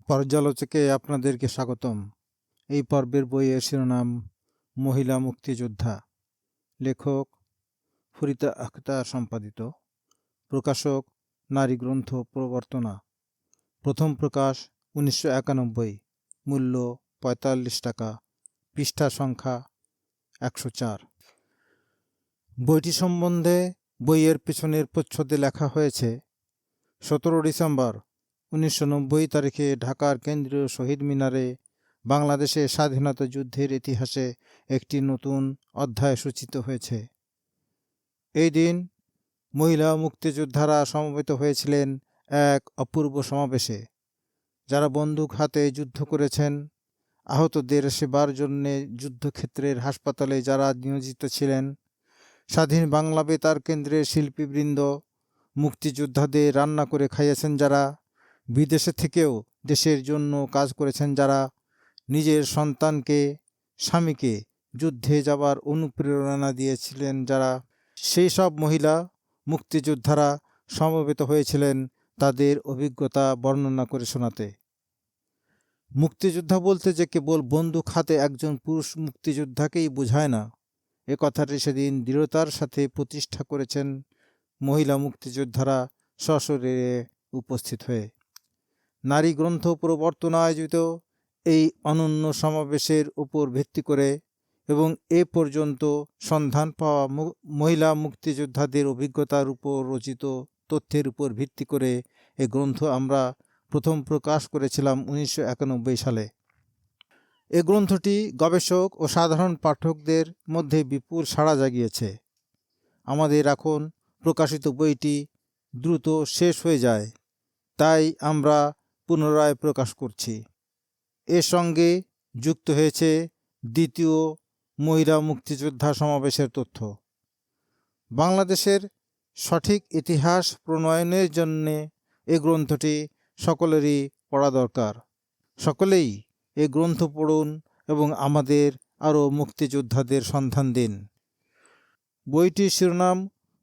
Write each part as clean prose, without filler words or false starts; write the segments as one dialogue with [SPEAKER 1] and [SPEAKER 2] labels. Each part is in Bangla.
[SPEAKER 1] পর্যালোচকে আপনাদেরকে স্বাগতম। এই পর্বের বইয়ের শিরোনাম মহিলা মুক্তিযোদ্ধা, লেখক ফরিদা আখতার সম্পাদিত, প্রকাশক নারী গ্রন্থ প্রবর্তনা, প্রথম প্রকাশ 1991, মূল্য 45 টাকা, পৃষ্ঠা সংখ্যা 104। বইটি সম্বন্ধে বইয়ের পেছনের প্রচ্ছদে লেখা হয়েছে 17 ডিসেম্বর 1990 তারিখে ঢাকার কেন্দ্রীয় শহীদ মিনারে বাংলাদেশের স্বাধীনতা যুদ্ধের ইতিহাসে একটি নতুন অধ্যায় সূচিত হয়েছে। এই দিন মহিলা মুক্তিযোদ্ধারা সমবেত হয়েছিলেন এক অপূর্ব সমাবেশে। যারা বন্দুক হাতে যুদ্ধ করেছেন, আহতদের সেবার জন্যে যুদ্ধক্ষেত্রের হাসপাতালে যারা নিয়োজিত ছিলেন, স্বাধীন বাংলা বেতার কেন্দ্রের শিল্পীবৃন্দ, মুক্তিযোদ্ধাদের রান্না করে খাইয়েছেন যারা, বিদেশে থেকেও দেশের জন্য কাজ করেছেন যারা, নিজের সন্তানকে, স্বামীকে যুদ্ধে যাবার অনুপ্রেরণা দিয়েছিলেন যারা, সেই সব মহিলা মুক্তিযোদ্ধারা সমবেত হয়েছিলেন তাদের অভিজ্ঞতা বর্ণনা করে শোনাতে। মুক্তিযোদ্ধা বলতে যে কেবল বন্দুক হাতে একজন পুরুষ মুক্তিযোদ্ধাকেই বোঝায় না, এ কথাটি সেদিন দৃঢ়তার সাথে প্রতিষ্ঠা করেছেন মহিলা মুক্তিযোদ্ধারা সশরীরে উপস্থিত হয়ে। নারী গ্রন্থ প্রবর্তন আয়োজিত এই অনন্য সমাবেশের উপর ভিত্তি করে এবং এ পর্যন্ত সন্ধান পাওয়া মহিলা মুক্তিযোদ্ধাদের অভিজ্ঞতার উপর রচিত তথ্যের উপর ভিত্তি করে এ গ্রন্থ আমরা প্রথম প্রকাশ করেছিলাম 1991 সালে। এ গ্রন্থটি গবেষক ও সাধারণ পাঠকদের মধ্যে বিপুল সাড়া জাগিয়েছে। আমাদের এখন প্রকাশিত বইটি দ্রুত শেষ হয়ে যায়, তাই আমরা পুনরায় প্রকাশ করছি। এর সঙ্গে যুক্ত হয়েছে দ্বিতীয় মহিলা মুক্তিযোদ্ধা সমাবেশের তথ্য। বাংলাদেশের সঠিক ইতিহাস প্রণয়নের জন্যে এ গ্রন্থটি সকলেরই পড়া দরকার। সকলেই এ গ্রন্থ পড়ুন এবং আমাদের আরও মুক্তিযোদ্ধাদের সন্ধান দিন। বইটির শিরোনাম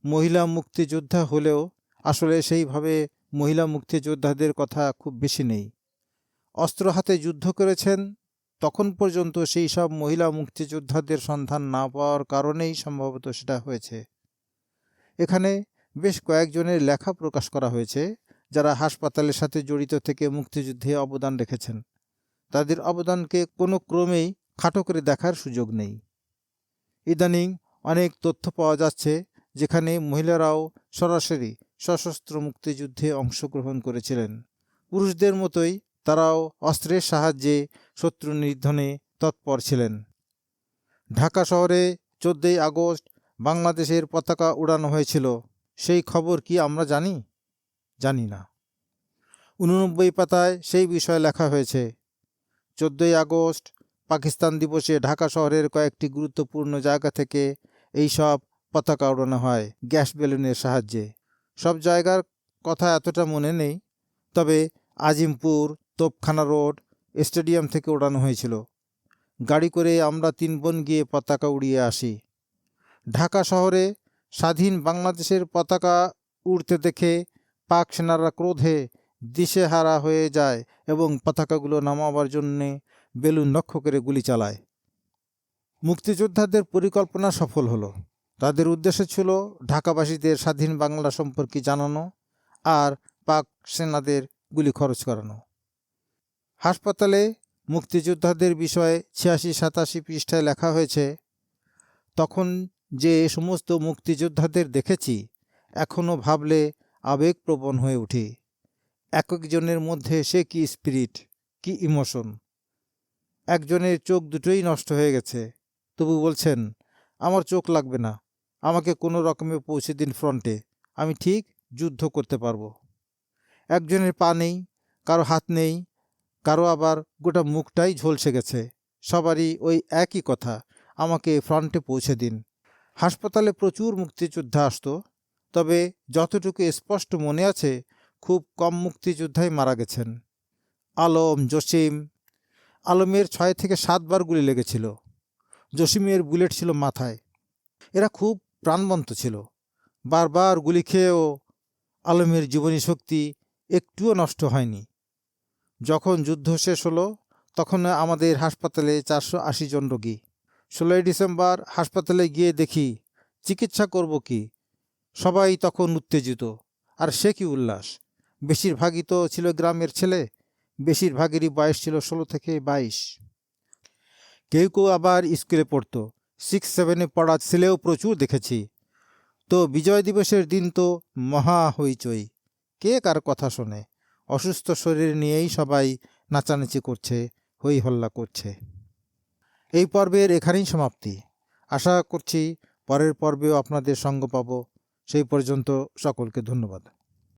[SPEAKER 1] মহিলা মুক্তিযোদ্ধা হলেও আসলে সেইভাবে মহিলা মুক্তিযোদ্ধাদের কথা খুব বেশি নেই। অস্ত্র হাতে যুদ্ধ করেছেন তখন পর্যন্ত সেই সব মহিলা মুক্তিযোদ্ধাদের সন্ধান না পাওয়ার কারণেই সম্ভবত সেটা হয়েছে। এখানে বেশ কয়েকজনের লেখা প্রকাশ করা হয়েছে যারা হাসপাতালের সাথে জড়িত থেকে মুক্তিযুদ্ধে অবদান রেখেছেন। তাদের অবদানকে কোনো ক্রমেই খাটো করে দেখার সুযোগ নেই। ইদানিং অনেক তথ্য পাওয়া যাচ্ছে যেখানে মহিলারাও সরাসরি সশস্ত্র মুক্তিযুদ্ধে অংশগ্রহণ করেছিলেন। পুরুষদের মতোই তারাও অস্ত্রের সাহায্যে শত্রু নিধনে তৎপর ছিলেন। ঢাকা শহরে 14 আগস্ট বাংলাদেশের পতাকা উড়ানো হয়েছিল, সেই খবর কি আমরা জানি? জানি না। 89 পাতায় সেই বিষয়ে লেখা হয়েছে। 14 আগস্ট পাকিস্তান দিবসে ঢাকা শহরের কয়েকটি গুরুত্বপূর্ণ জায়গা থেকে এই সব পতাকা উড়ানো হয় গ্যাস বেলুনের সাহায্যে। সব জায়গার কথা এতটা মনে নেই, তবে আজিমপুর, তোপখানা রোড, স্টেডিয়াম থেকে ওড়ানো হয়েছিল। গাড়ি করে আমরা 3 বোন গিয়ে পতাকা উড়িয়ে আসি। ঢাকা শহরে স্বাধীন বাংলাদেশের পতাকা উড়তে দেখে পাক সেনারা ক্রোধে দিশেহারা হয়ে যায় এবং পতাকাগুলো নামাবার জন্যে বেলুন লক্ষ্য করে গুলি চালায়। মুক্তিযোদ্ধাদের পরিকল্পনা সফল হলো। তাদের উদ্দেশ্য ছিল ঢাকাবাসীদের স্বাধীন বাংলা সম্পর্কে জানানো আর পাক সেনাদের গুলি খরচ করানো। হাসপাতালে মুক্তিযোদ্ধাদের বিষয়ে 86-87 পৃষ্ঠায় লেখা হয়েছে, তখন যে সমস্ত মুক্তিযোদ্ধাদের দেখেছি এখনও ভাবলে আবেগপ্রবণ হয়ে উঠি। এক একজনের মধ্যে সে কি স্পিরিট, কি ইমোশন। একজনের চোখ দুটোই নষ্ট হয়ে গেছে, তবু বলছেন আমার চোখ লাগবে না, আমাকে কোনো রকমে পৌঁছে দিন ফ্রন্টে, আমি ঠিক যুদ্ধ করতে পারবো। একজনের পা নেই, কারো হাত নেই, কারো আবার গোটা মুখটাই ঝলসে গেছে। সবারই ওই একই কথা, আমাকে ফ্রন্টে পৌঁছে দিন। হাসপাতালে প্রচুর মুক্তিযোদ্ধা আসতো, তবে যতটুকু স্পষ্ট মনে আছে খুব কম মুক্তিযোদ্ধাই মারা গেছেন। আলম, জসিম। আলমের 6 থেকে 7 বার গুলি লেগেছিল। জসিমের বুলেট ছিল মাথায়। এরা খুব প্রাণবন্ত ছিল। বারবার গুলি খেয়েও আলমের জীবনী শক্তি একটুও নষ্ট হয়নি। যখন যুদ্ধ শেষ হলো তখন আমাদের হাসপাতালে 480 জন রোগী। 16ই ডিসেম্বর হাসপাতালে গিয়ে দেখি চিকিৎসা করব কি, সবাই তখন উত্তেজিত। আর সে কি উল্লাস! বেশিরভাগই তো ছিল গ্রামের ছেলে, বেশিরভাগেরই বয়স ছিল 16 থেকে 22। কেউ কেউ আবার স্কুলে পড়তো, 6-7-এ পড়া ছেলেও প্রচুর দেখেছি। তো বিজয় দিবসের দিন তো মহা হইচই, কে কার কথা শোনে। অসুস্থ শরীর নিয়েই সবাই নাচানাচি করছে, হই হল্লা করছে। এই পর্বের এখানেই সমাপ্তি। আশা করছি পরের পর্বেও আপনাদের সঙ্গ পাব। সেই পর্যন্ত সকলকে ধন্যবাদ।